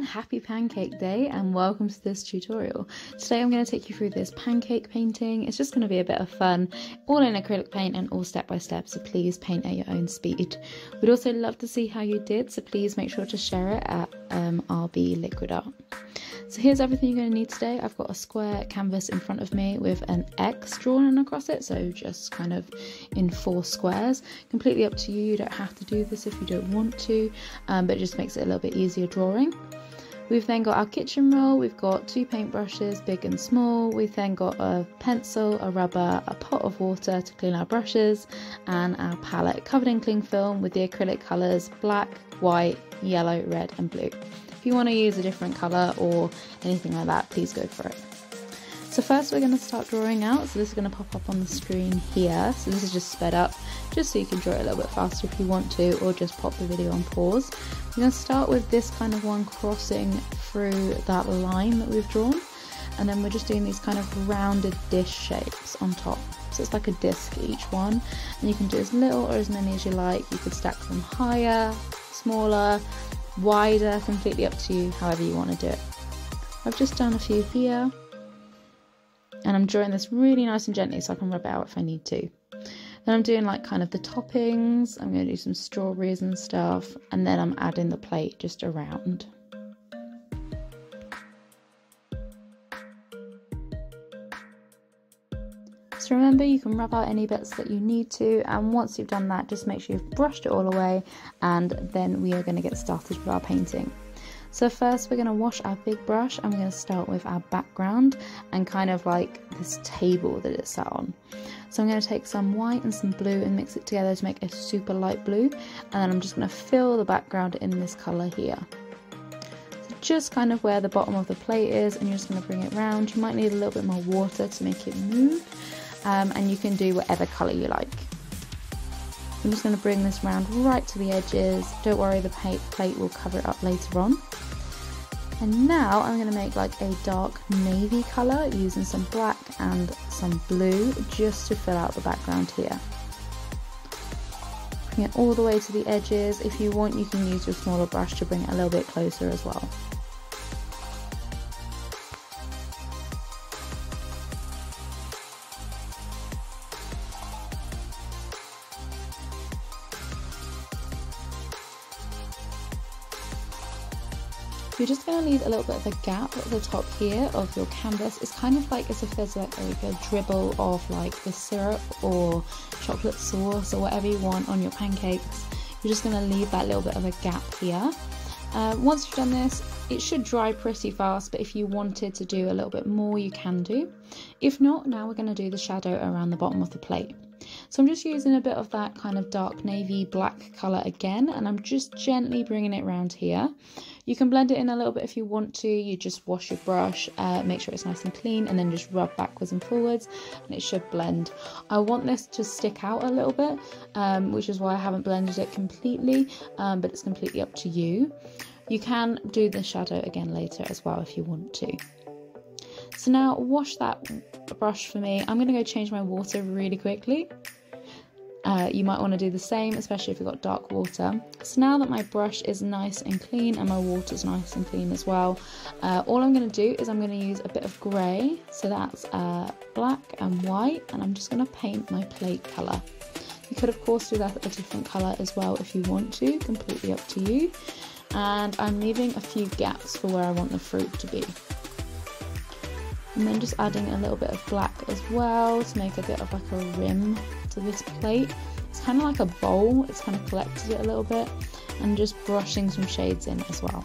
everyone, happy Pancake Day and welcome to this tutorial. Today I'm going to take you through this pancake painting. It's just going to be a bit of fun, all in acrylic paint and all step by step, so please paint at your own speed. We'd also love to see how you did, so please make sure to share it at RB Liquid Art. So here's everything you're going to need today. I've got a square canvas in front of me with an X drawn across it, so just kind of in 4 squares. Completely up to you, you don't have to do this if you don't want to, but it just makes it a little bit easier drawing. We've then got our kitchen roll, we've got 2 paintbrushes, big and small, we've then got a pencil, a rubber, a pot of water to clean our brushes, and our palette covered in cling film with the acrylic colours black, white, yellow, red and blue. If you want to use a different colour or anything like that, please go for it. So first we're going to start drawing out, so this is going to pop up on the screen here, so this is just sped up, just so you can draw it a little bit faster if you want to, or just pop the video on pause. We're going to start with this kind of one crossing through that line that we've drawn, and then we're just doing these kind of rounded dish shapes on top. So it's like a disc each one, and you can do as little or as many as you like. You could stack them higher, smaller, wider, completely up to you, however you want to do it. I've just done a few here, and I'm drawing this really nice and gently so I can rub it out if I need to. Then I'm doing like kind of the toppings, I'm going to do some strawberries and stuff, and then I'm adding the plate just around. So remember, you can rub out any bits that you need to, and once you've done that, just make sure you've brushed it all away, and then we are going to get started with our painting. So first we're going to wash our big brush, and we're going to start with our background and kind of like this table that it's sat on. So I'm going to take some white and some blue and mix it together to make a super light blue, and then I'm just going to fill the background in this colour here. So just kind of where the bottom of the plate is, and you're just going to bring it round. You might need a little bit more water to make it move. And you can do whatever colour you like. I'm just going to bring this round right to the edges. Don't worry, the plate will cover it up later on. And now I'm going to make like a dark navy colour using some black and some blue just to fill out the background here. Bring it all the way to the edges. If you want, you can use your smaller brush to bring it a little bit closer as well. You're just going to leave a little bit of a gap at the top here of your canvas. It's kind of like as if there's like a dribble of like the syrup or chocolate sauce or whatever you want on your pancakes. You're just going to leave that little bit of a gap here. Once you've done this, it should dry pretty fast, but if you wanted to do a little bit more, you can do. If not, now we're going to do the shadow around the bottom of the plate. So I'm just using a bit of that kind of dark navy black colour again, and I'm just gently bringing it around here. You can blend it in a little bit if you want to. You just wash your brush, make sure it's nice and clean, and then just rub backwards and forwards, and it should blend. I want this to stick out a little bit, which is why I haven't blended it completely, but it's completely up to you. You can do the shadow again later as well if you want to. So now wash that brush for me. I'm going to go change my water really quickly. You might want to do the same, especially if you've got dark water. So now that my brush is nice and clean and my water is nice and clean as well, all I'm going to do is I'm going to use a bit of grey, so that's black and white, and I'm just going to paint my plate colour. You could of course do that a different colour as well if you want to, completely up to you. And I'm leaving a few gaps for where I want the fruit to be. And then just adding a little bit of black as well to make a bit of like a rim to this plate. It's kind of like a bowl, it's kind of collected it a little bit, and just brushing some shades in as well.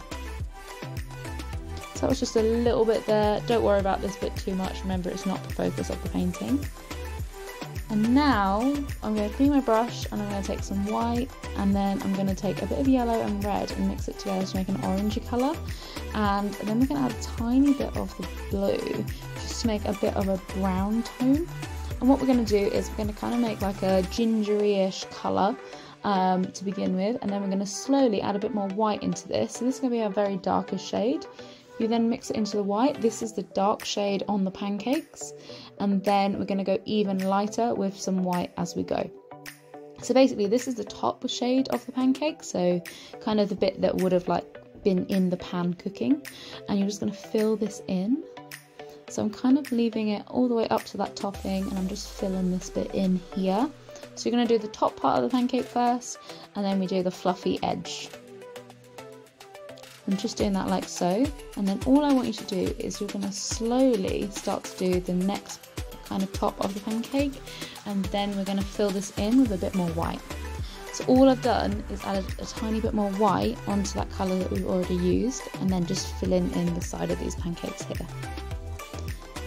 So that was just a little bit there. Don't worry about this bit too much, remember it's not the focus of the painting. And now I'm going to clean my brush, and I'm going to take some white, and then I'm going to take a bit of yellow and red and mix it together to make an orangey colour. And then we're going to add a tiny bit of the blue just to make a bit of a brown tone. And what we're going to do is we're going to kind of make like a gingery-ish colour to begin with, and then we're going to slowly add a bit more white into this. So this is going to be a very darker shade. You then mix it into the white. This is the dark shade on the pancakes, and then we're going to go even lighter with some white as we go. So basically this is the top shade of the pancake, so kind of the bit that would have like been in the pan cooking, and you're just going to fill this in. So I'm kind of leaving it all the way up to that topping, and I'm just filling this bit in here. So you're going to do the top part of the pancake first, and then we do the fluffy edge. I'm just doing that like so, and then all I want you to do is you're going to slowly start to do the next kind of top of the pancake, and then we're going to fill this in with a bit more white. So all I've done is added a tiny bit more white onto that colour that we've already used, and then just filling in the side of these pancakes here.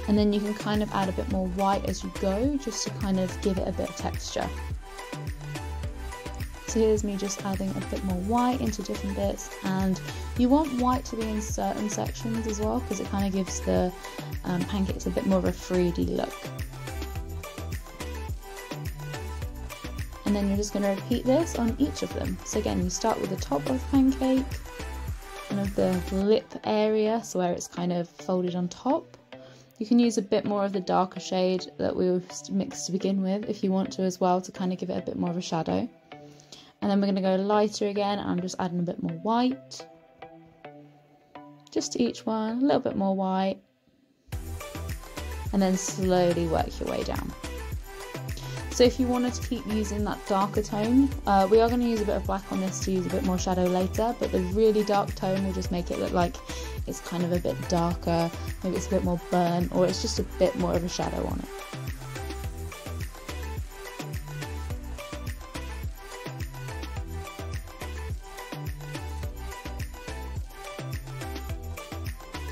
And then you can kind of add a bit more white as you go, just to kind of give it a bit of texture. So here's me just adding a bit more white into different bits, and you want white to be in certain sections as well, because it kind of gives the pancakes a bit more of a 3D look. And then you're just going to repeat this on each of them. So again, you start with the top of the pancake, kind of the lip area, so where it's kind of folded on top. You can use a bit more of the darker shade that we mixed to begin with if you want to as well, to kind of give it a bit more of a shadow. And then we're going to go lighter again, and I'm just adding a bit more white. Just to each one, a little bit more white. And then slowly work your way down. So if you wanted to keep using that darker tone, we are going to use a bit of black on this to use a bit more shadow later, but the really dark tone will just make it look like it's kind of a bit darker, maybe it's a bit more burnt, or it's just a bit more of a shadow on it.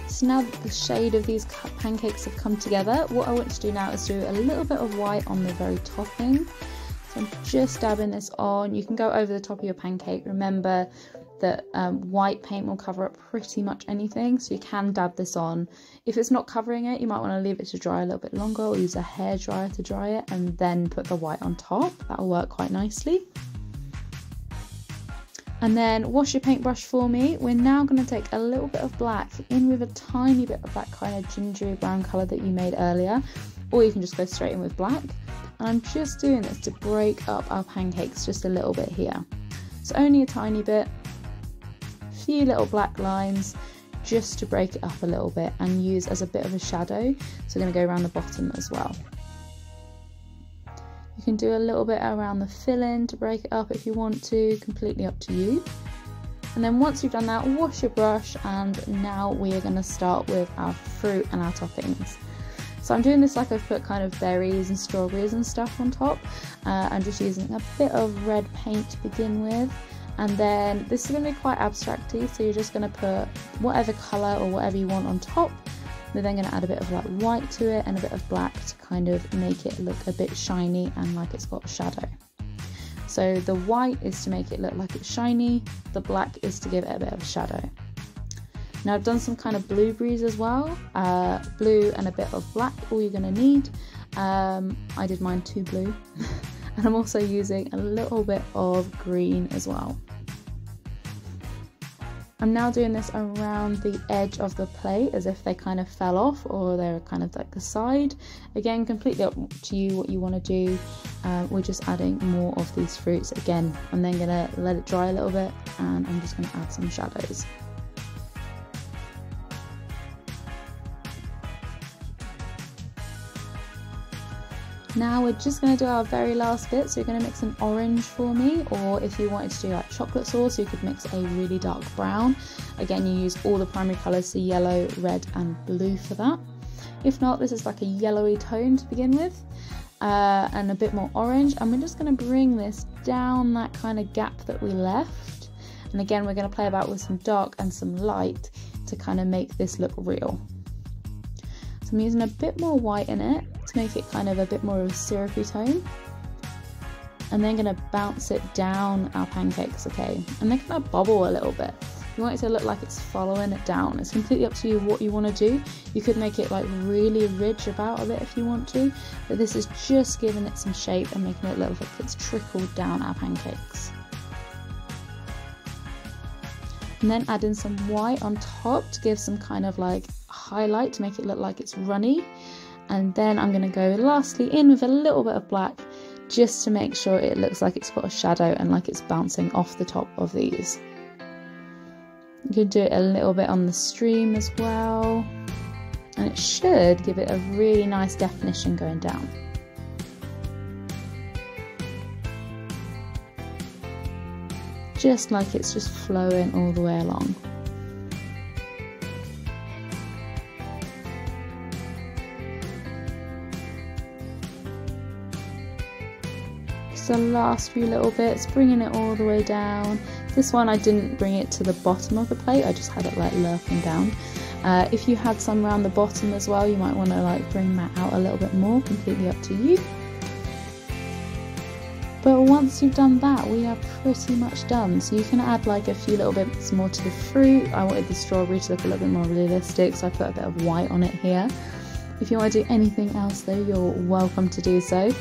So now that the shade of these pancakes have come together, what I want to do now is do a little bit of white on the very topping. So I'm just dabbing this on. You can go over the top of your pancake. Remember that white paint will cover up pretty much anything, so you can dab this on. If it's not covering it, you might want to leave it to dry a little bit longer, or use a hairdryer to dry it and then put the white on top. That'll work quite nicely. And then wash your paintbrush for me. We're now going to take a little bit of black in with a tiny bit of that kind of gingery brown colour that you made earlier, or you can just go straight in with black. And I'm just doing this to break up our pancakes just a little bit here. So only a tiny bit, a few little black lines, just to break it up a little bit and use as a bit of a shadow. So we're going to go around the bottom as well. You can do a little bit around the fill-in to break it up if you want to, completely up to you. And then once you've done that, wash your brush, and now we are going to start with our fruit and our toppings. So I'm doing this like I've put kind of berries and strawberries and stuff on top. I'm just using a bit of red paint to begin with. And then this is going to be quite abstracty, so you're just going to put whatever colour or whatever you want on top. We're then going to add a bit of like white to it and a bit of black to kind of make it look a bit shiny and like it's got a shadow. So the white is to make it look like it's shiny, the black is to give it a bit of a shadow. Now I've done some kind of blueberries as well, blue and a bit of black, all you're going to need. I did mine 2 blue and I'm also using a little bit of green as well. I'm now doing this around the edge of the plate as if they kind of fell off, or they're kind of like the side. Again, completely up to you what you want to do. We're just adding more of these fruits. Again, I'm then going to let it dry a little bit, and I'm just going to add some shadows. Now we're just going to do our very last bit, so you're going to mix an orange for me, or if you wanted to do like chocolate sauce, you could mix a really dark brown. Again, you use all the primary colours, so yellow, red and blue for that. If not, this is like a yellowy tone to begin with, and a bit more orange, and we're just going to bring this down that kind of gap that we left. And again, we're going to play about with some dark and some light to kind of make this look real. So I'm using a bit more white in it to make it kind of a bit more of a syrupy tone, and then going to bounce it down our pancakes, okay? And they're going to bubble a little bit. You want it to look like it's following it down. It's completely up to you what you want to do. You could make it like really ridge about a bit if you want to, but this is just giving it some shape and making it look like it's trickled down our pancakes. And then adding some white on top to give some kind of like highlight to make it look like it's runny. And then I'm going to go lastly in with a little bit of black just to make sure it looks like it's got a shadow and like it's bouncing off the top of these. You could do it a little bit on the stream as well, and it should give it a really nice definition going down. Just like it's just flowing all the way along. Just the last few little bits, bringing it all the way down. This one I didn't bring it to the bottom of the plate, I just had it like lurking down. If you had some around the bottom as well, you might want to like bring that out a little bit more, completely up to you. But once you've done that, we are pretty much done. So you can add like a few little bits more to the fruit. I wanted the strawberry to look a little bit more realistic, so I put a bit of white on it here. If you want to do anything else though, you're welcome to do so.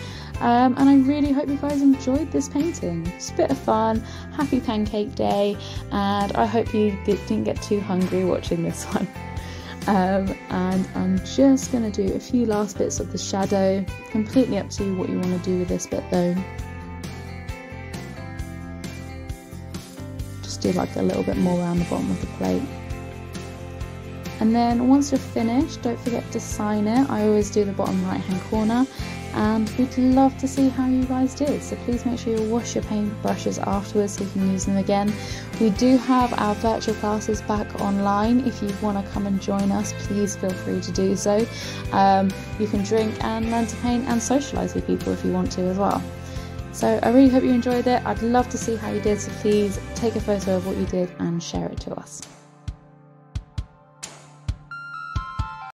And I really hope you guys enjoyed this painting. It's a bit of fun, happy Pancake Day, and I hope you didn't get too hungry watching this one. And I'm just going to do a few last bits of the shadow, completely up to you what you want to do with this bit though. Just do like a little bit more around the bottom of the plate. And then once you're finished, don't forget to sign it. I always do the bottom right hand corner, and we'd love to see how you guys did. So please make sure you wash your paint brushes afterwards so you can use them again. We do have our virtual classes back online. If you want to come and join us, please feel free to do so. You can drink and learn to paint and socialise with people if you want to as well. So I really hope you enjoyed it. I'd love to see how you did, so please take a photo of what you did and share it to us.